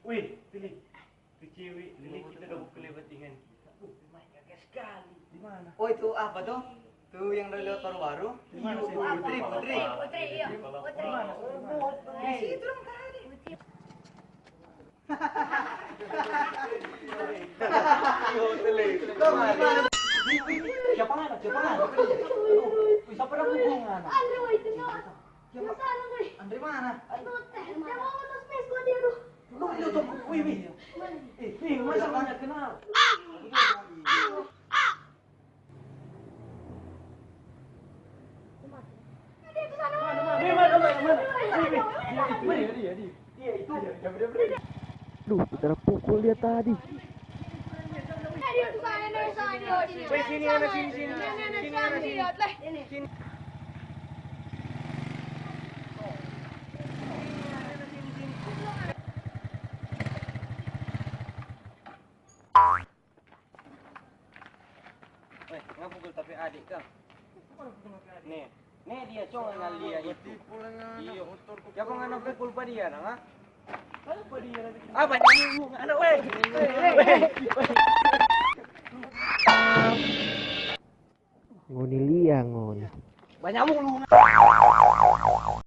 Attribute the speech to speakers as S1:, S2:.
S1: Wih, pilih. Itu cewek, Lili kita udah kelewatingan kita. Main gagah sekali. Di mana?
S2: Oh itu apa tuh? Tuh yang dari lewat baru-baru.
S1: Di mana sih?
S2: Putri.
S3: Putri, iya.
S1: Di mana?
S2: Di situ dong tadi.
S1: Siapa ngana? Siapa ngana? Siapa dah hubungan?
S3: Andre, wah itu no. Masalah gue.
S2: Andre mana?
S3: Aduh, teh. Dia mau nonton space gua dia aduh.
S1: Lu tuh, wih, wih. Nih, masa banyak kenal?
S3: Dia ke sana.
S1: Dia itu. Dia.
S4: Duh, kita pukul dia tadi.
S3: Dia ke sana dari sana.
S1: Sini.
S3: Sini, lihat leh. Ini.
S2: Ngapa pukul tapi adik kang? Nih dia cong ngal dia itu. Iya. Siapa ngana pukul pa dia nang?
S1: Apa dia?
S2: Apa nyamuk anak weh.
S4: Ngoni liang ngon.
S2: Banyak nyamuk lu.